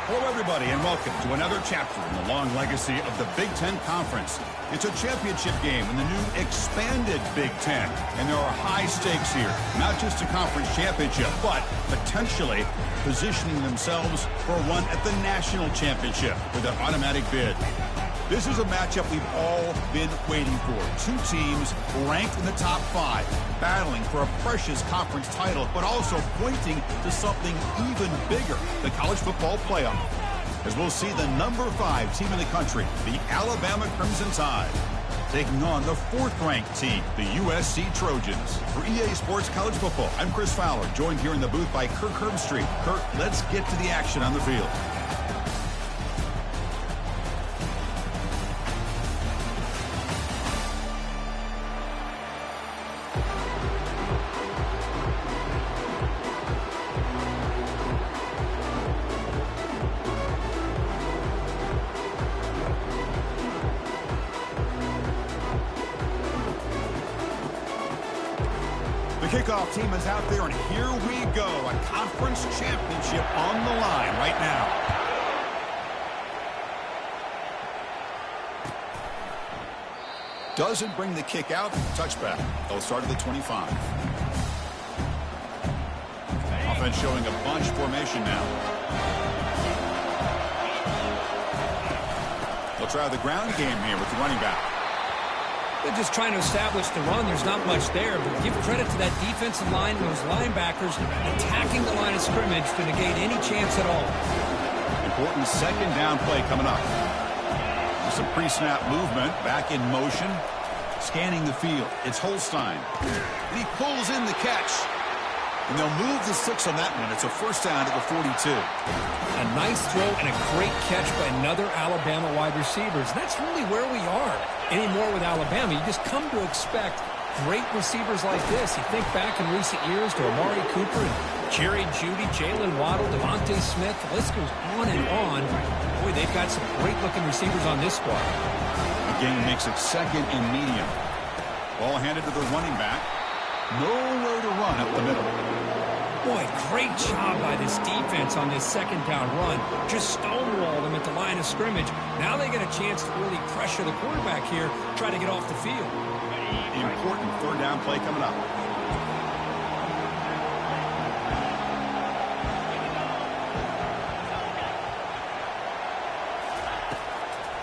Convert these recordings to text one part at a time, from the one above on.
Hello, everybody, and welcome to another chapter in the long legacy of the Big Ten Conference. It's a championship game in the new expanded Big Ten, and there are high stakes here. Not just a conference championship, but potentially positioning themselves for a run at the national championship with an automatic bid. This is a matchup we've all been waiting for. Two teams ranked in the top 5, battling for a precious conference title, but also pointing to something even bigger, the college football playoff. As we'll see the number 5 team in the country, the Alabama Crimson Tide, taking on the 4th-ranked team, the USC Trojans. For EA Sports College Football, I'm Chris Fowler, joined here in the booth by Kirk Herbstreit. Kirk, let's get to the action on the field. The kickoff team is out there, and here we go. A conference championship on the line right now. Doesn't bring the kick out. Touchback. They'll start at the 25. Offense showing a bunch formation now. They'll try the ground game here with the running back. They're just trying to establish the run. There's not much there, but give credit to that defensive line and those linebackers attacking the line of scrimmage to negate any chance at all. Important second down play coming up. There's some pre-snap movement, back in motion, scanning the field. It's Holstein, and he pulls in the catch. And they'll move the 6 on that one. It's a first down to the 42. A nice throw and a great catch by another Alabama wide receivers. That's really where we are anymore with Alabama. You just come to expect great receivers like this. You think back in recent years to Amari Cooper and Jerry Jeudy, Jalen Waddle, Devontae Smith. The list goes on and on. Boy, they've got some great-looking receivers on this squad. The game makes it second and medium. Ball handed to the running back. Nowhere to run up the middle. Boy, great job by this defense on this second down run. Just stonewall them at the line of scrimmage. Now they get a chance to really pressure the quarterback here, try to get off the field. Important third down play coming up.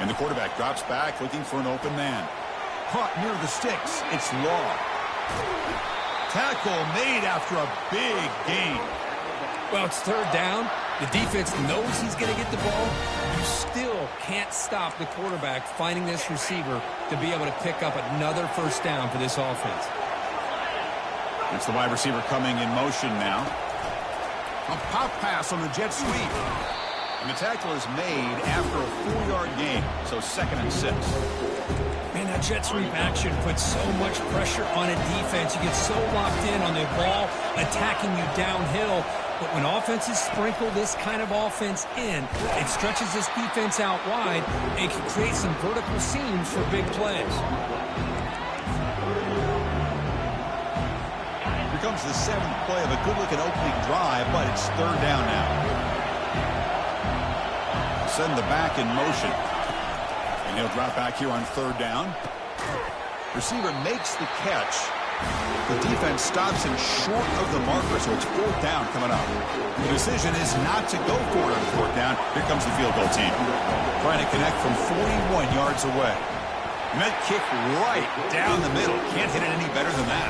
And the quarterback drops back, looking for an open man. Caught near the sticks. It's Law. Tackle made after a big gain. Well, it's third down. The defense knows he's going to get the ball. You still can't stop the quarterback finding this receiver to be able to pick up another first down for this offense. It's the wide receiver coming in motion now. A pop pass on the jet sweep. And the tackle is made after a 4-yard gain, so 2nd and 6. Man, that jet sweep action puts so much pressure on a defense. You get so locked in on the ball attacking you downhill. But when offenses sprinkle this kind of offense in, it stretches this defense out wide and can create some vertical seams for big plays. Here comes the 7th play of a good-looking opening drive, but it's third down now. Send the back in motion. And he'll drop back here on third down. Receiver makes the catch. The defense stops him short of the marker, so it's fourth down coming up. The decision is not to go for it on fourth down. Here comes the field goal team. Trying to connect from 41 yards away. Met kick right down the middle. Can't hit it any better than that.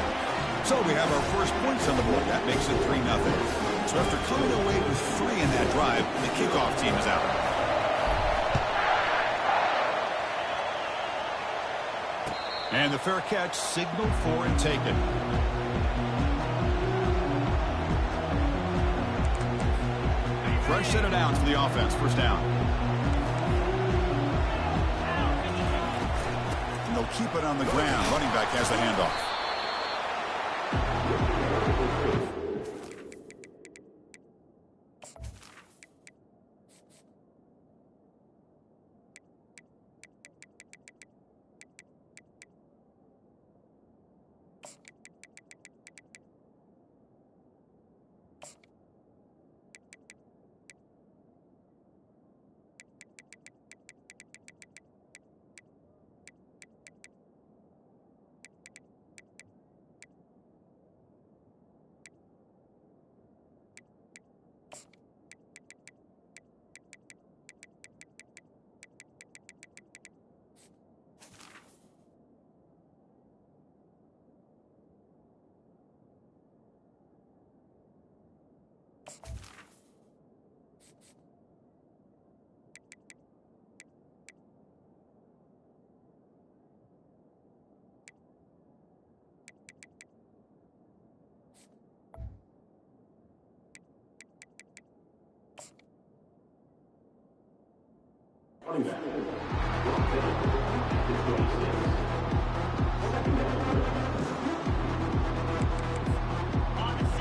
So we have our first points on the board. That makes it 3-0. So after coming away with 3 in that drive, the kickoff team is out. And the fair catch signaled for and taken. Fresh set of downs for the offense. First down. And they'll keep it on the ground. Running back has the handoff.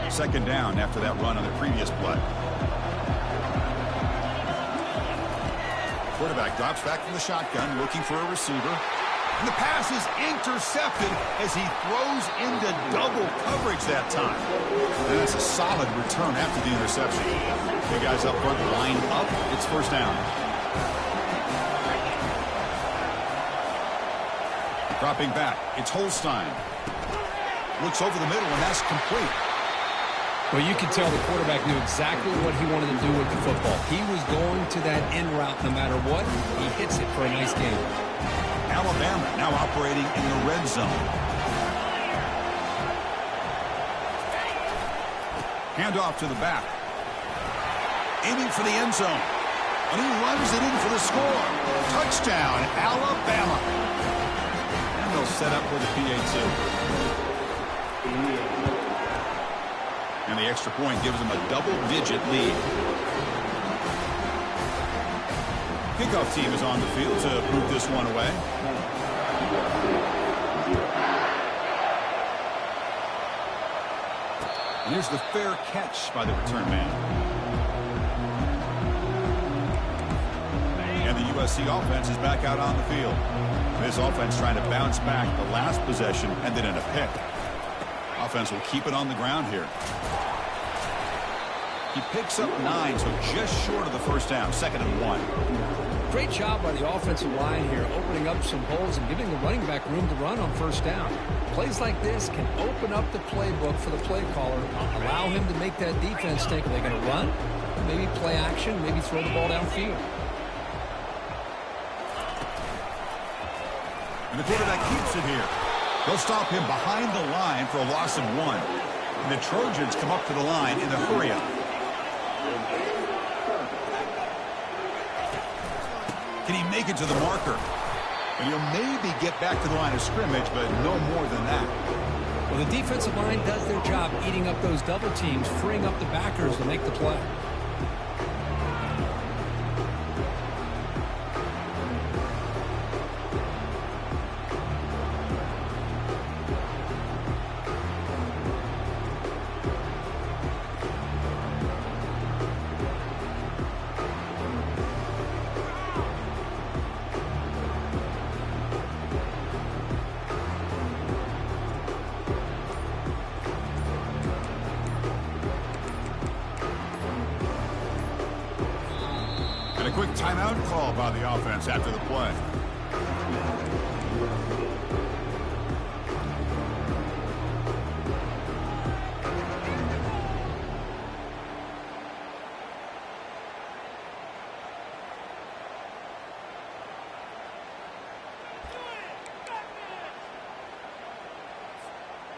Second down after that run on the previous play. Quarterback drops back from the shotgun, looking for a receiver. And the pass is intercepted as he throws into double coverage that time. And that's a solid return after the interception. The guys up front line up. It's first down. Dropping back. It's Holstein. Looks over the middle, and that's complete. Well, you can tell the quarterback knew exactly what he wanted to do with the football. He was going to that in route no matter what. He hits it for a nice gain. Alabama now operating in the red zone. Handoff to the back. Aiming for the end zone. And he runs it in for the score. Touchdown, Alabama. And they'll set up for the PAT. And the extra point gives them a double-digit lead. Kickoff team is on the field to move this one away. And here's the fair catch by the return man. And the USC offense is back out on the field. This offense trying to bounce back the last possession and then in a pick. Offense will keep it on the ground here. He picks up 9, so just short of the first down, 2nd and 1. Great job by the offensive line here, opening up some holes and giving the running back room to run on first down. Plays like this can open up the playbook for the play caller, allow him to make that defense think, are they going to run? Maybe play action, maybe throw the ball downfield. And the quarterback keeps it here. They'll stop him behind the line for a loss of 1. And the Trojans come up to the line in a hurry-up. Can he make it to the marker? And he'll maybe get back to the line of scrimmage, but no more than that. Well, the defensive line does their job eating up those double teams, freeing up the backers to make the play. And a quick timeout call by the offense after the play.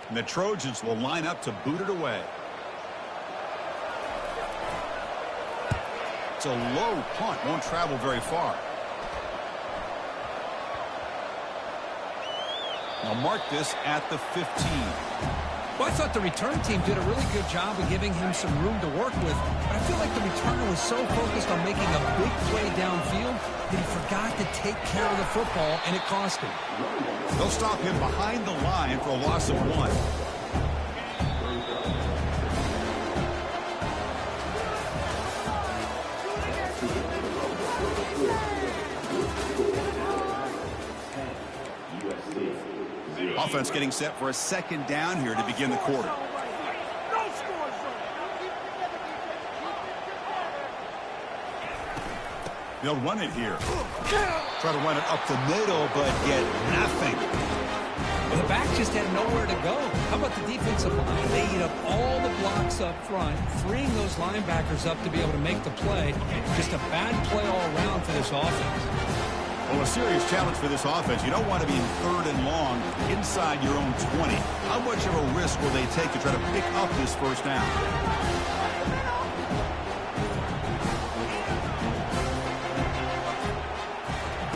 And the Trojans will line up to boot it away. It's a low punt, won't travel very far. Now mark this at the 15. Well, I thought the return team did a really good job of giving him some room to work with, but I feel like the returner was so focused on making a big play downfield that he forgot to take care of the football, and it cost him. They'll stop him behind the line for a loss of 1. Offense getting set for a second down here to begin the quarter. They'll run it here. Try to run it up the middle, but get nothing. Well, the back just had nowhere to go. How about the defensive line? They eat up all the blocks up front, freeing those linebackers up to be able to make the play. Just a bad play all around for this offense. Well, a serious challenge for this offense. You don't want to be in 3rd and long inside your own 20. How much of a risk will they take to try to pick up this first down?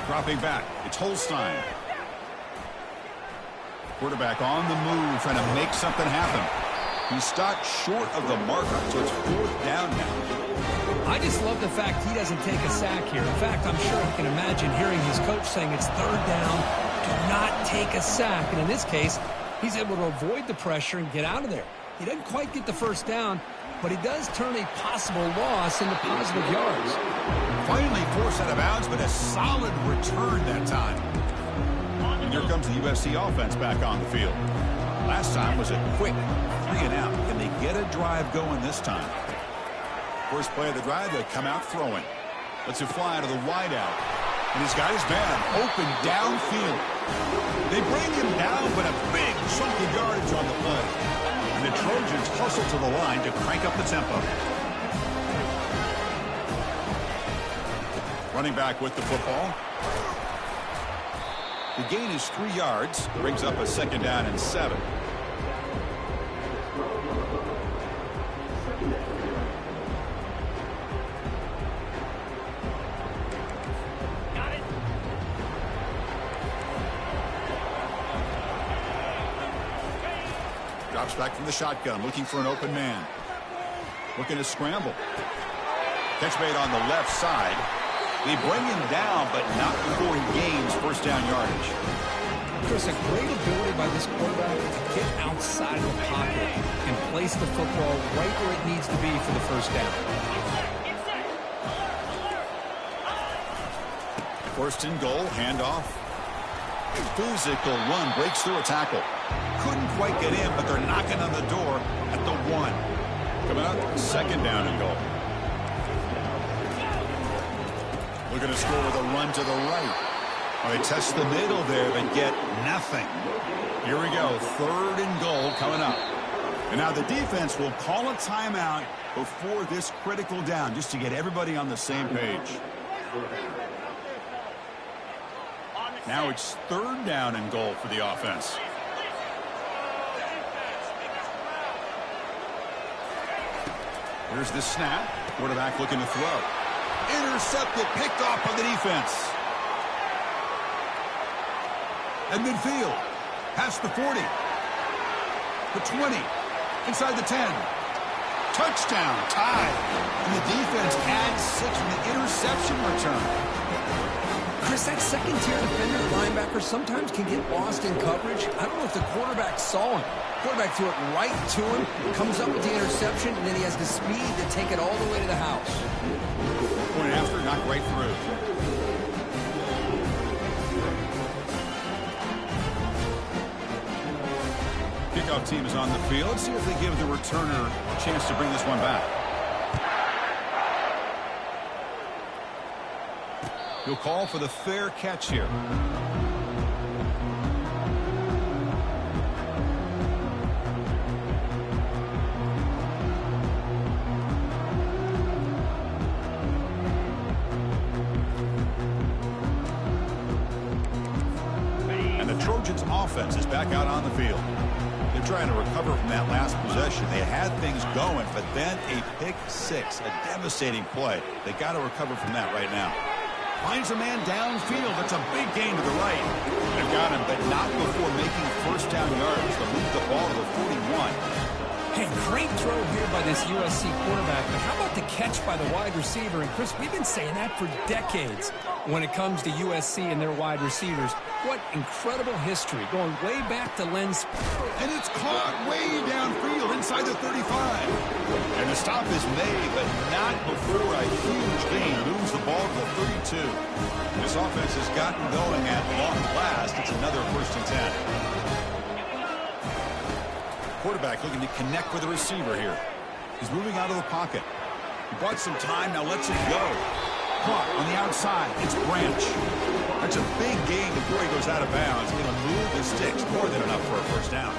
Dropping back. It's Holstein. Quarterback on the move, trying to make something happen. He stopped short of the marker, so it's 4th down now. I just love the fact he doesn't take a sack here. In fact, I'm sure he can imagine hearing his coach saying it's third down, do not take a sack. And in this case, he's able to avoid the pressure and get out of there. He doesn't quite get the first down, but he does turn a possible loss into positive yards. Finally forced out of bounds, but a solid return that time. And here comes the USC offense back on the field. Last time was a quick 3 and out. Can they get a drive going this time? First play of the drive, they come out throwing. Lets it fly to the wideout. And he's got his man open downfield. They bring him down, but a big chunk of yardage on the play. And the Trojans hustle to the line to crank up the tempo. Running back with the football. The gain is 3 yards. Brings up a second down and 7. Drops back from the shotgun, looking for an open man. Looking to scramble. Catch made on the left side. They bring him down, but not before he gains first down yardage. Chris, a great ability by this quarterback to get outside of the pocket and place the football right where it needs to be for the first down. First and goal, handoff. Physical run, breaks through a tackle. Couldn't quite get in, but they're knocking on the door at the 1. Coming up, second down and goal. Looking to score with a run to the right. Oh, they test the middle there, but get nothing. Here we go, third and goal coming up. And now the defense will call a timeout before this critical down, just to get everybody on the same page. Now it's third down and goal for the offense. Here's the snap. Quarterback looking to throw. Intercepted, picked off by the defense. At midfield. Past the 40. The 20. Inside the 10. Touchdown. Tied. And the defense adds 6 from the interception return. Chris, that second-tier defender linebacker sometimes can get lost in coverage. I don't know if the quarterback saw him. Quarterback threw it right to him, comes up with the interception, and then he has the speed to take it all the way to the house. Point after, knocked right through. Kickoff team is on the field. Let's see if they give the returner a chance to bring this one back. He'll call for the fair catch here. And the Trojans offense is back out on the field. They're trying to recover from that last possession. They had things going, but then a pick 6, a devastating play. They got to recover from that right now. Finds a man downfield. That's a big gain to the right. They've got him, but not before making first down yards to move the ball to the 41. Hey, great throw here by this USC quarterback, but how about the catch by the wide receiver? And Chris, we've been saying that for decades when it comes to USC and their wide receivers. What incredible history, going way back to Len's. And it's caught way downfield inside the 35. And the stop is made, but not before a huge gain moves the ball to the 32. This offense has gotten going at long last. It's another first and 10. Quarterback looking to connect with the receiver here. He's moving out of the pocket. He bought some time, now lets it go. Caught on the outside. It's Branch. That's a big gain before he goes out of bounds. It'll move the sticks, more than enough for a first down.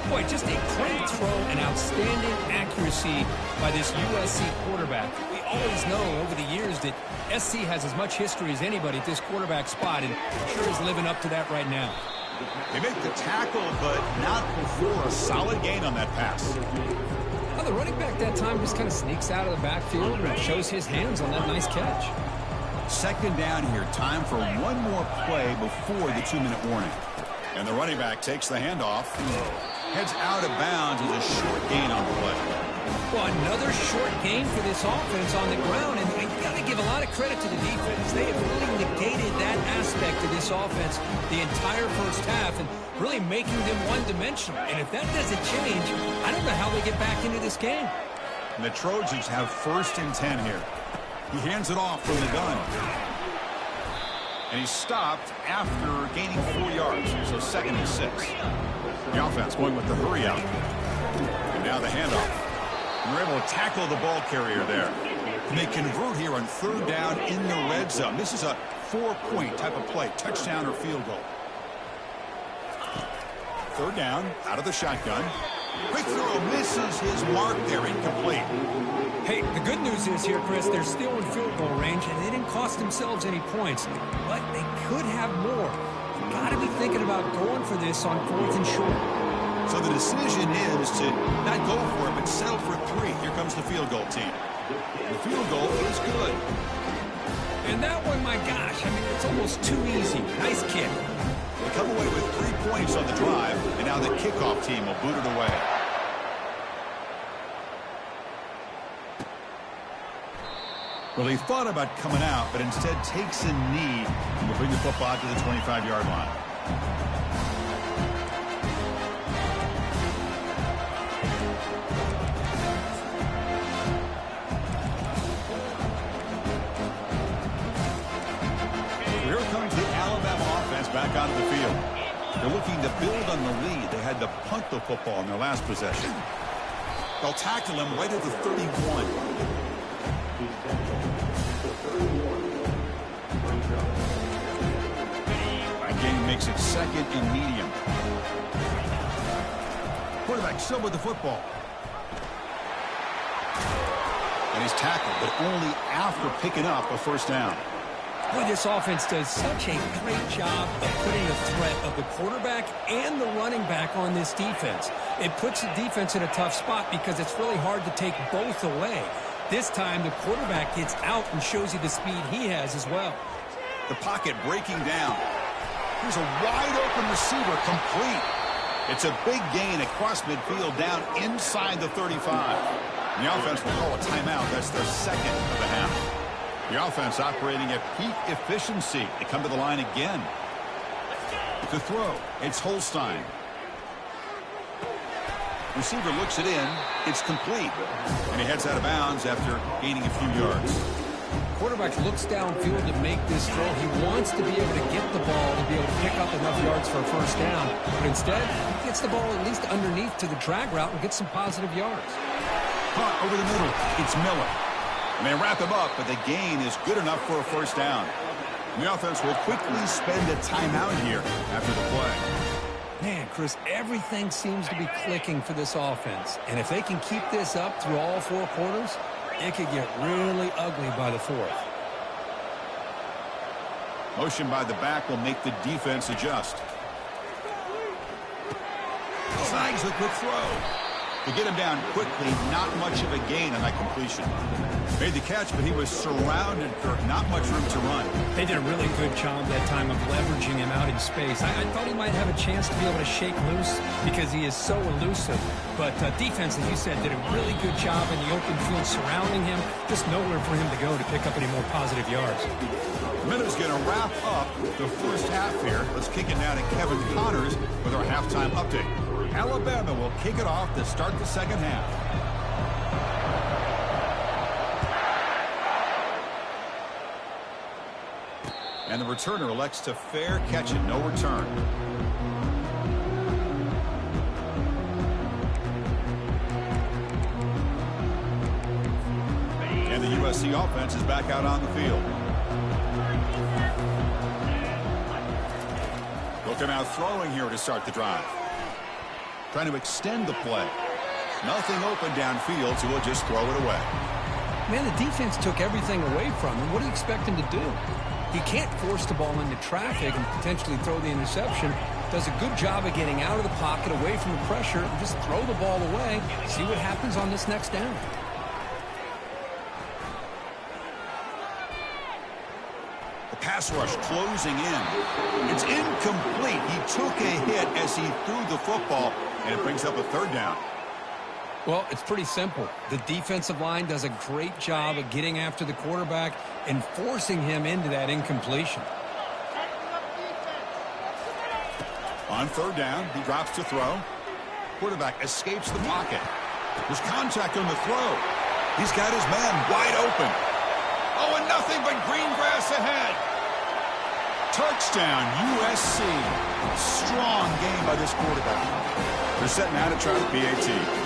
Boy, just a great throw and outstanding accuracy by this USC quarterback. We always know over the years that SC has as much history as anybody at this quarterback spot, and sure is living up to that right now. They make the tackle, but not before a solid gain on that pass. Well, the running back that time just kind of sneaks out of the backfield and shows his hands on that nice catch. Second down here. Time for one more play before the 2-minute warning. And the running back takes the handoff. Heads out of bounds with a short gain on the play. Well, another short gain for this offense on the ground, and you got to give a lot of credit to the defense. They have really negated that aspect of this offense the entire first half and really making them one-dimensional. And if that doesn't change, I don't know how they get back into this game. And the Trojans have 1st and 10 here. He hands it off from the gun. And he's stopped after gaining 4 yards, so 2nd and 6. The offense going with the hurry out. And now the handoff. And they're able to tackle the ball carrier there. And they convert here on 3rd down in the red zone. This is a 4-point type of play, touchdown or field goal. 3rd down, out of the shotgun. Quick throw, misses his mark there, incomplete. Hey, the good news is here, Chris, they're still in field goal range, and they didn't cost themselves any points. But they could have more. You got to be thinking about going for this on 4th and short. So the decision is to not go for it, but settle for 3. Here comes the field goal team. The field goal is good. And that one, my gosh, I mean, it's almost too easy. Nice kick. They come away with 3 points on the drive, and now the kickoff team will boot it away. Well, he thought about coming out, but instead takes a knee and will bring the football to the 25-yard line. Here comes the Alabama offense back onto the field. They're looking to build on the lead. They had to punt the football in their last possession. They'll tackle him right at the 31. Again, makes it 2nd and medium. Quarterback still with the football. And he's tackled, but only after picking up a 1st down. Boy, this offense does such a great job of putting the threat of the quarterback and the running back on this defense. It puts the defense in a tough spot because it's really hard to take both away. This time, the quarterback gets out and shows you the speed he has as well. The pocket breaking down. Here's a wide-open receiver, complete. It's a big gain across midfield down inside the 35. And the offense will call a timeout. That's their 2nd of the half. The offense operating at peak efficiency. They come to the line again. To throw, it's Holstein. Receiver looks it in. It's complete. And he heads out of bounds after gaining a few yards. Quarterback looks downfield to make this throw. He wants to be able to get the ball to be able to pick up enough yards for a 1st down. But instead, he gets the ball at least underneath to the drag route and gets some positive yards. Caught over the middle. It's Miller. And they wrap him up, but the gain is good enough for a 1st down. And the offense will quickly spend a timeout here after the play. Man, Chris, everything seems to be clicking for this offense. And if they can keep this up through all 4 quarters, it could get really ugly by the 4th. Motion by the back will make the defense adjust. Snags the quick throw. To get him down quickly, not much of a gain on that completion. Made the catch, but he was surrounded for not much room to run. They did a really good job that time of leveraging him out in space. I thought he might have a chance to be able to shake loose because he is so elusive. But defense, as you said, did a really good job in the open field surrounding him. Just nowhere for him to go to pick up any more positive yards. Minuta's going to wrap up the first half here. Let's kick it now to Kevin Connors with our halftime update. Alabama will kick it off to start the 2nd half. And the returner elects to fair catch it, no return. And the USC offense is back out on the field. They'll come out throwing here to start the drive. Trying to extend the play. Nothing open downfield, so we'll just throw it away. Man, the defense took everything away from him. What do you expect him to do? He can't force the ball into traffic and potentially throw the interception. Does a good job of getting out of the pocket, away from the pressure, and just throw the ball away. See what happens on this next down. The pass rush closing in. It's incomplete. He took a hit as he threw the football, and it brings up a 3rd down. Well, it's pretty simple. The defensive line does a great job of getting after the quarterback and forcing him into that incompletion. On third down, he drops to throw. Quarterback escapes the pocket. There's contact on the throw. He's got his man wide open. Oh, and nothing but green grass ahead. Touchdown, USC. Strong game by this quarterback. They're setting out to try the PAT.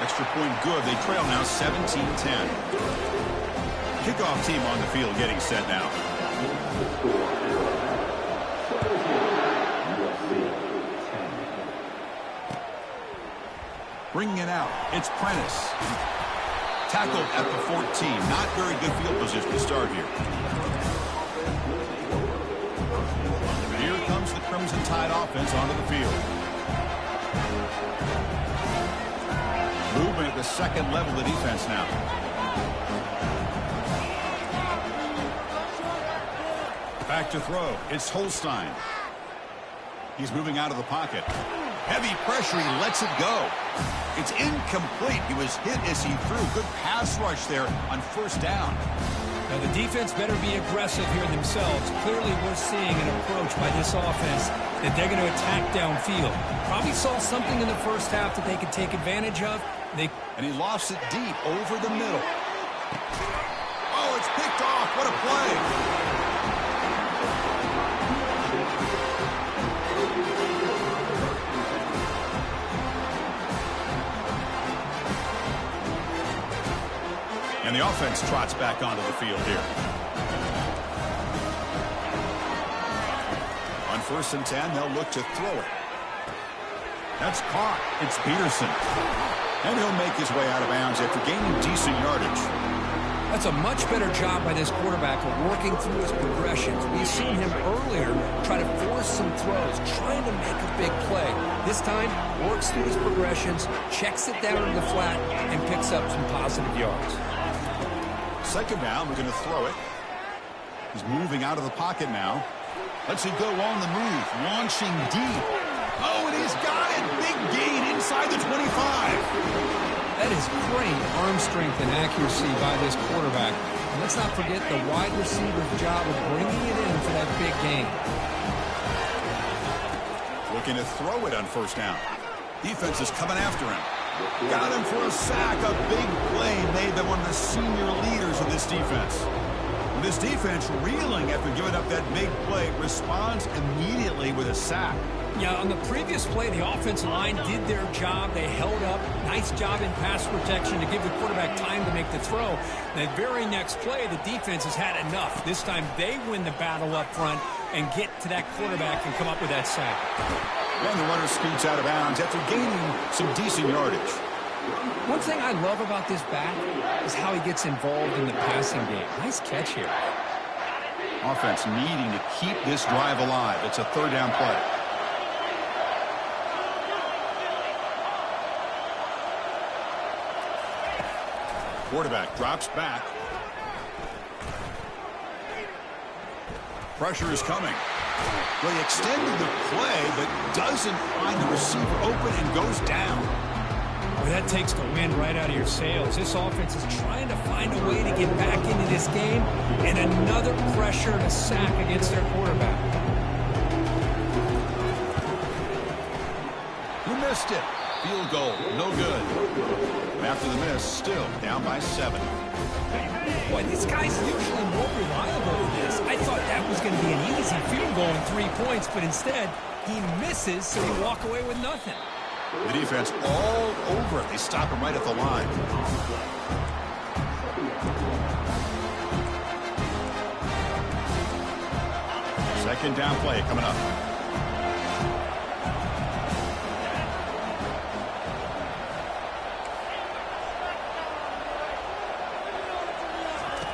Extra point good. They trail now 17-10. Kickoff team on the field getting set now. Bringing it out. It's Prentice. Tackled at the 14. Not very good field position to start here. And here comes the Crimson Tide offense onto the field. Movement at the second level of the defense now. Back to throw. It's Holstein. He's moving out of the pocket. Heavy pressure. He lets it go. It's incomplete. He was hit as he threw. Good pass rush there on first down. Now, the defense better be aggressive here themselves. Clearly, we're seeing an approach by this offense that they're going to attack downfield. Probably saw something in the first half that they could take advantage of. And he lost it deep over the middle. Oh, it's picked off. What a play. And the offense trots back onto the field here. On 1st and 10, they'll look to throw it. That's caught. It's Peterson. And he'll make his way out of bounds after gaining decent yardage. That's a much better job by this quarterback of working through his progressions. We've seen him earlier try to force some throws, trying to make a big play. This time, works through his progressions, checks it down to the flat, and picks up some positive yards. Second down, we're going to throw it. He's moving out of the pocket now. Lets it go on the move, launching deep. Oh, and he's got it. Big gain inside the 25. That is great arm strength and accuracy by this quarterback. And let's not forget the wide receiver's job of bringing it in for that big gain. Looking to throw it on first down. Defense is coming after him. Got him for a sack. A big play made by one of the senior leaders of this defense. This defense reeling after giving up that big play, responds immediately with a sack. Yeah, on the previous play, the offensive line did their job. They held up. Nice job in pass protection to give the quarterback time to make the throw. The very next play, the defense has had enough. This time they win the battle up front and get to that quarterback and come up with that sack. And the runner scoots out of bounds after gaining some decent yardage. One thing I love about this back is how he gets involved in the passing game. Nice catch here. Offense needing to keep this drive alive. It's a third down play. Quarterback drops back. Pressure is coming. Well, he extended the play, but doesn't find the receiver open and goes down. Well, that takes the wind right out of your sails. This offense is trying to find a way to get back into this game, and another pressure and a sack against their quarterback. He missed it. Field goal, no good. After the miss, still down by 7. Boy, this guy's usually more reliable than this. I thought that was going to be an easy field goal in 3 points, but instead, he misses, so you walk away with nothing. The defense all over it. They stop him right at the line. Second down play coming up.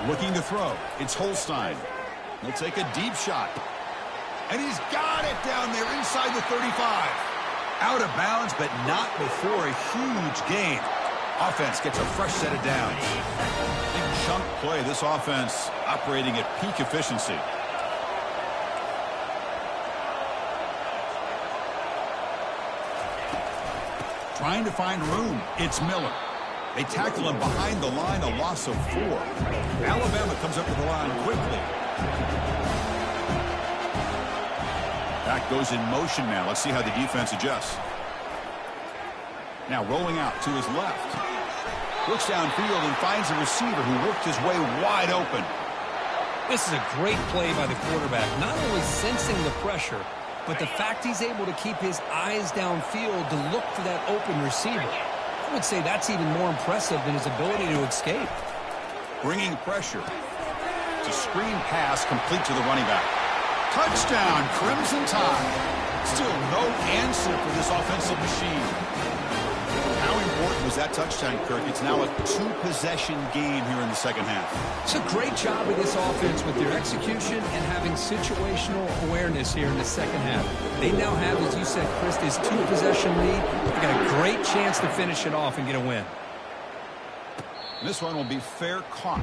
Looking to throw. It's Holstein. He'll take a deep shot. And he's got it down there inside the 35. Out of bounds, but not before a huge gain. Offense gets a fresh set of downs. Big chunk play. This offense operating at peak efficiency. Trying to find room. It's Miller. They tackle him behind the line, a loss of 4. Alabama comes up to the line quickly. Back goes in motion now. Let's see how the defense adjusts. Now rolling out to his left. Looks downfield and finds a receiver who worked his way wide open. This is a great play by the quarterback, not only sensing the pressure, but the fact he's able to keep his eyes downfield to look for that open receiver. I would say that's even more impressive than his ability to escape. Bringing pressure. It's a screen pass complete to the running back. Touchdown, Crimson Tide. Still no answer for this offensive machine. How important was that touchdown, Kirk? It's now a 2-possession game here in the second half. It's a great job of this offense with their execution and having situational awareness here in the second half. They now have, as you said, Chris, this 2-possession lead. They got a great chance to finish it off and get a win. This one will be fair caught.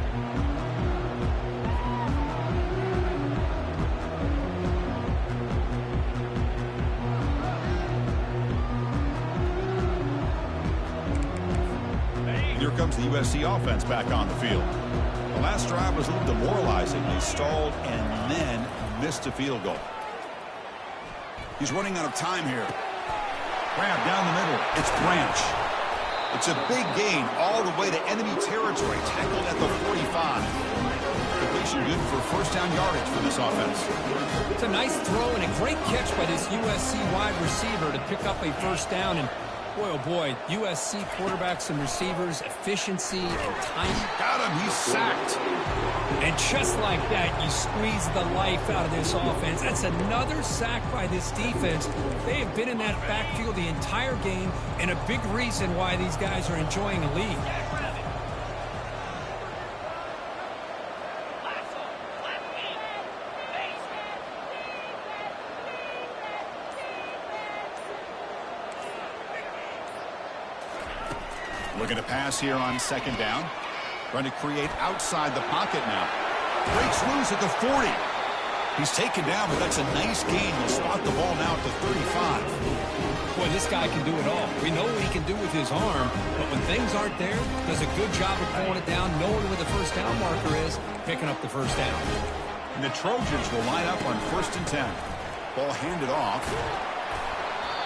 Here comes the USC offense back on the field. The last drive was a little demoralizing. They stalled and then missed a field goal. He's running out of time here. Grab down the middle. It's Branch. It's a big gain all the way to enemy territory. Tackled at the 45. Completion good for first down yardage for this offense. It's a nice throw and a great catch by this USC wide receiver to pick up a first down. And boy, oh boy, USC quarterbacks and receivers, efficiency and timing. Got him. He's sacked. And just like that, you squeeze the life out of this offense. That's another sack by this defense. They have been in that backfield the entire game, and a big reason why these guys are enjoying a lead. Looking to pass here on second down. Trying to create outside the pocket now. Breaks loose at the 40. He's taken down, but that's a nice gain. He'll spot the ball now at the 35. Boy, this guy can do it all. We know what he can do with his arm, but when things aren't there, does a good job of pulling it down, knowing where the first down marker is, picking up the first down. And the Trojans will line up on 1st and 10. Ball handed off.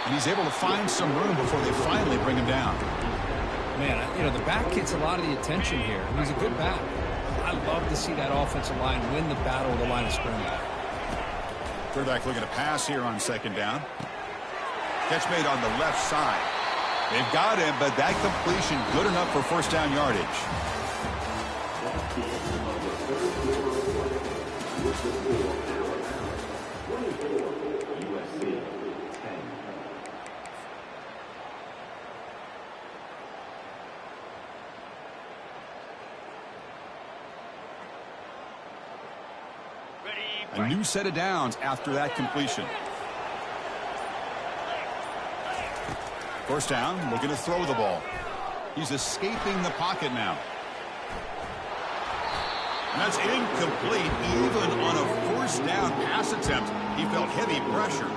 And he's able to find some room before they finally bring him down. Man, you know, the back gets a lot of the attention here. He's a good back. I love to see that offensive line win the battle of the line of scrimmage. Quarterback looking to pass here on second down. Catch made on the left side. They've got him, but that completion good enough for first down yardage. A new set of downs after that completion. First down, looking to throw the ball. He's escaping the pocket now. And that's incomplete. Even on a first down pass attempt, he felt heavy pressure.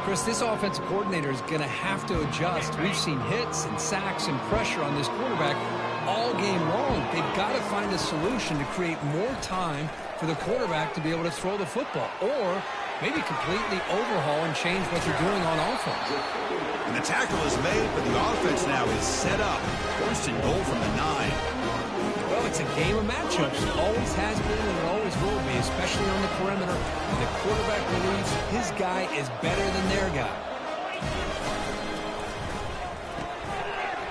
Chris, this offensive coordinator is going to have to adjust. We've seen hits and sacks and pressure on this quarterback all game long. They've got to find a solution to create more time for the quarterback to be able to throw the football, or maybe completely overhaul and change what they're doing on offense. And the tackle is made, but the offense now is set up. First and goal from the 9. Well, it's a game of matchups. It always has been and it always will be, especially on the perimeter. And the quarterback believes his guy is better than their guy.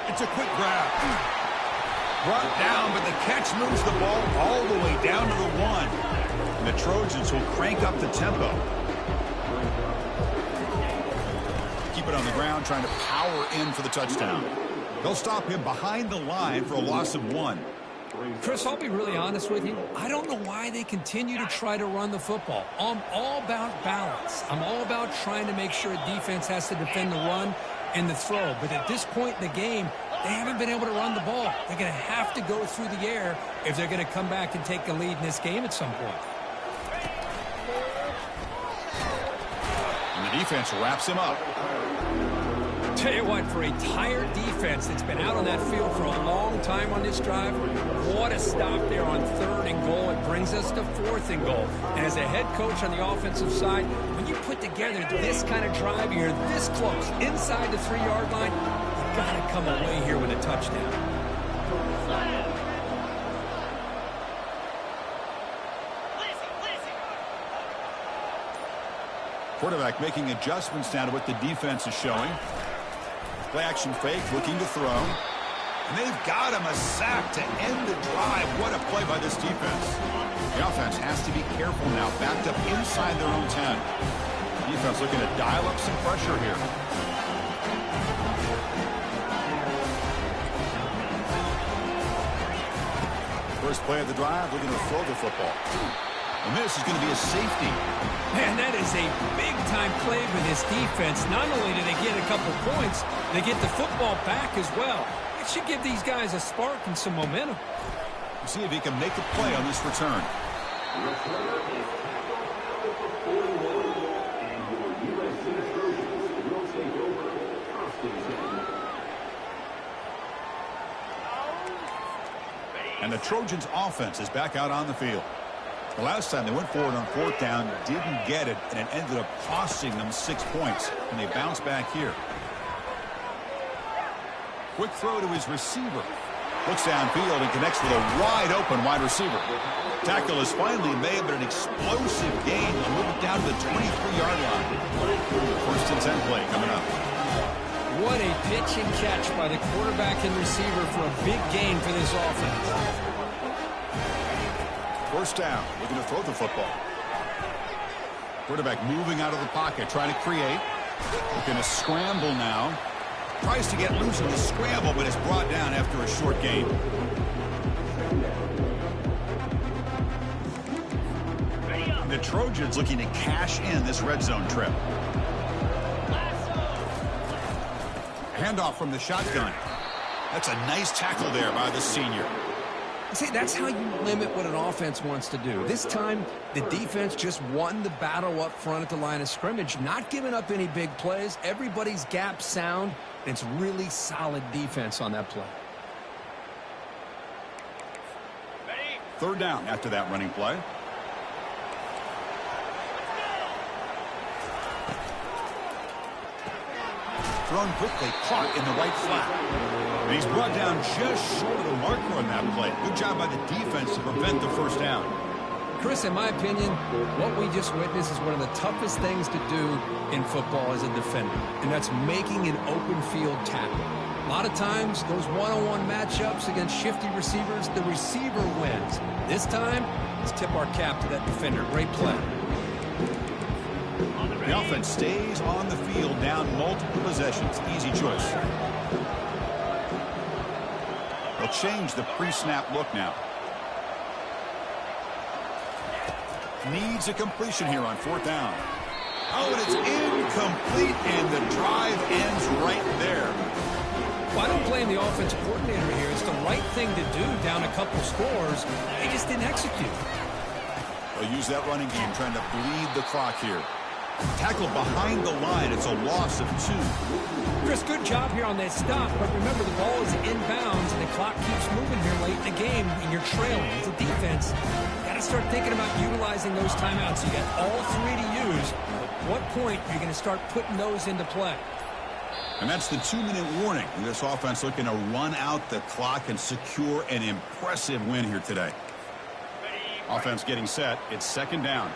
It's a quick grab. Brought down, but the catch moves the ball all the way down to the 1. And the Trojans will crank up the tempo. Keep it on the ground, trying to power in for the touchdown. They'll stop him behind the line for a loss of 1. Chris, I'll be really honest with you. I don't know why they continue to try to run the football. I'm all about balance. I'm all about trying to make sure a defense has to defend the run and the throw. But at this point in the game, they haven't been able to run the ball. They're going to have to go through the air if they're going to come back and take a lead in this game at some point. And the defense wraps him up. Tell you what, for a tired defense that's been out on that field for a long time on this drive, what a stop there on 3rd and goal. It brings us to 4th and goal. And as a head coach on the offensive side, when you put together this kind of drive, and you're this close inside the 3-yard line, you got to come away here with a touchdown. Quarterback making adjustments now to what the defense is showing. Play action fake, looking to throw. And they've got him a sack to end the drive. What a play by this defense. The offense has to be careful now, backed up inside their own 10. Defense looking to dial up some pressure here. First play of the drive, looking to throw the football. And this is going to be a safety. Man, that is a big-time play for this defense. Not only do they get a couple points, they get the football back as well. It should give these guys a spark and some momentum. We'll see if he can make a play on this return. And the Trojans' offense is back out on the field. The last time they went forward on 4th down, didn't get it, and it ended up costing them 6 points. And they bounce back here. Quick throw to his receiver. Looks downfield and connects with a wide-open wide receiver. Tackle is finally made, but an explosive gain. They'll move it down to the 23-yard line. 1st and 10 play coming up. What a pitch and catch by the quarterback and receiver for a big gain for this offense. 1st down, looking to throw the football. Quarterback moving out of the pocket, trying to create. Looking to scramble now. Tries to get loose in the scramble, but is brought down after a short gain. The Trojans looking to cash in this red zone trip. Handoff from the shotgun. That's a nice tackle there by the senior. See, that's how you limit what an offense wants to do. This time, the defense just won the battle up front at the line of scrimmage, not giving up any big plays. Everybody's gap sound, and it's really solid defense on that play. 3rd down after that running play. Thrown quickly, caught in the right flat. And he's brought down just short of the marker on that play. Good job by the defense to prevent the 1st down. Chris, in my opinion, what we just witnessed is one of the toughest things to do in football as a defender, and that's making an open field tackle. A lot of times, those one-on-one matchups against shifty receivers, the receiver wins. This time, let's tip our cap to that defender. Great play. The offense stays on the field down multiple possessions. Easy choice. They'll change the pre-snap look now. Needs a completion here on 4th down. Oh, and it's incomplete, and the drive ends right there. Well, I don't blame the offensive coordinator here. It's the right thing to do down a couple scores. They just didn't execute. They'll use that running game, trying to bleed the clock here. Tackle behind the line. It's a loss of 2. Chris, good job here on that stop, but remember the ball is inbounds and the clock keeps moving here late in the game and you're trailing. As a defense, you got to start thinking about utilizing those timeouts. You got all 3 to use. At what point are you going to start putting those into play? And that's the 2-minute warning. This offense looking to run out the clock and secure an impressive win here today. Offense getting set. It's 2nd down.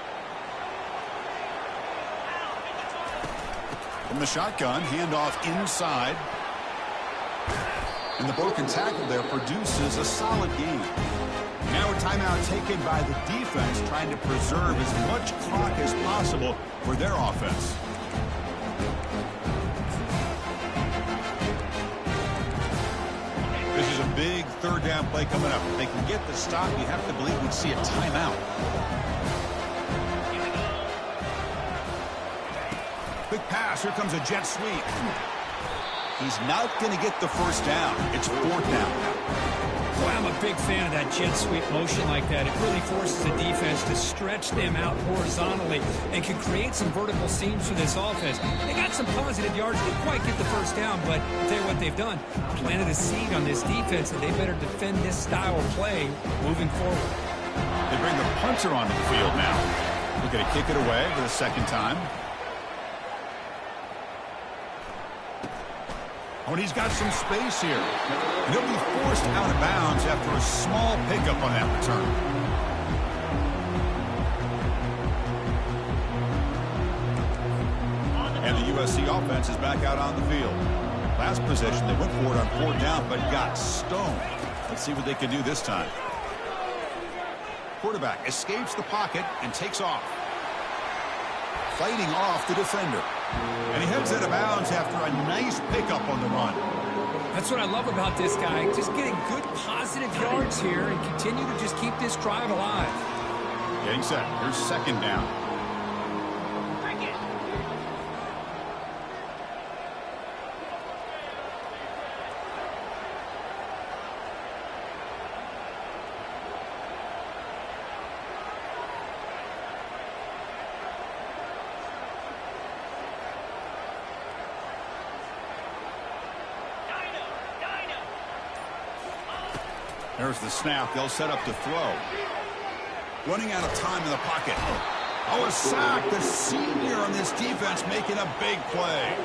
From the shotgun, handoff inside. And the broken tackle there produces a solid gain. Now a timeout taken by the defense, trying to preserve as much clock as possible for their offense. This is a big 3rd down play coming up. If they can get the stop, you have to believe we'd see a timeout. Quick pass. Here comes a jet sweep. He's not going to get the 1st down. It's 4th down. Boy, I'm a big fan of that jet sweep motion like that. It really forces the defense to stretch them out horizontally and can create some vertical seams for this offense. They got some positive yards. Didn't quite get the first down, but I'll tell you what they've done. Planted a seed on this defense, and they better defend this style of play moving forward. They bring the punter onto the field now. Looking to kick it away for the second time. Oh, and he's got some space here. And he'll be forced out of bounds after a small pickup on that return. And the USC offense is back out on the field. Last possession, they went for it on 4th down, but got stoned. Let's see what they can do this time. Quarterback escapes the pocket and takes off. Fighting off the defender. And he heads out of bounds after a nice pickup on the run. That's what I love about this guy. Just getting good positive yards here and continue to just keep this drive alive. Getting set. Here's 2nd down. There's the snap. They'll set up to throw. Running out of time in the pocket. Oh, a sack. The senior on this defense making a big play.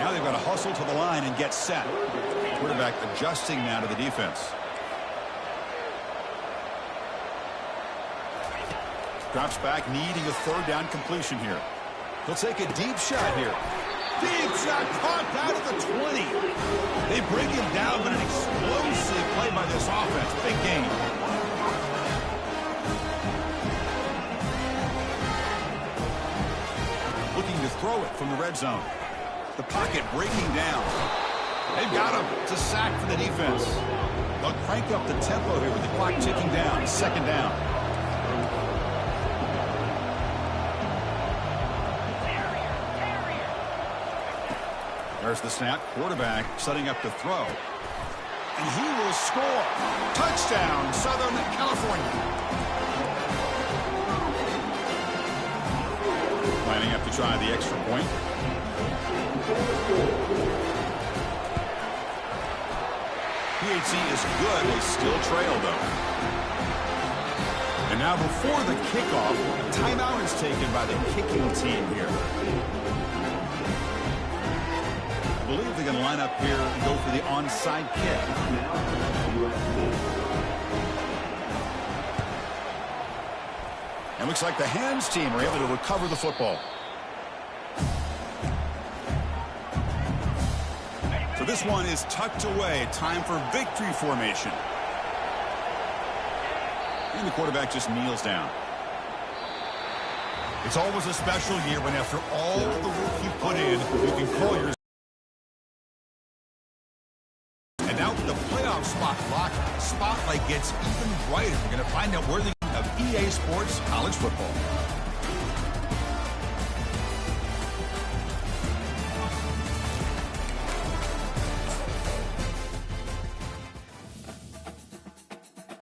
Now they've got to hustle to the line and get set. Quarterback adjusting now to the defense. Drops back, needing a 3rd down completion here. He'll take a deep shot here. Deep shot caught out of the 20. They bring him down, but an explosive play by this offense. Big game. Looking to throw it from the red zone. The pocket breaking down. They've got him. It's a sack for the defense. They'll crank up the tempo here with the clock ticking down. 2nd down. There's the snap. Quarterback setting up to throw. And he will score. Touchdown, Southern California. Lining up to try the extra point. PHC is good. They still trail, though. And now before the kickoff, timeout is taken by the kicking team here. I believe they're going to line up here and go for the onside kick. And looks like the hands team are able to recover the football. So this one is tucked away. Time for victory formation. And the quarterback just kneels down. It's always a special year when after all the work you put in, you can call yourself. And now with the playoff spot locked, spotlight gets even brighter. We're going to find out where they of EA Sports College Football.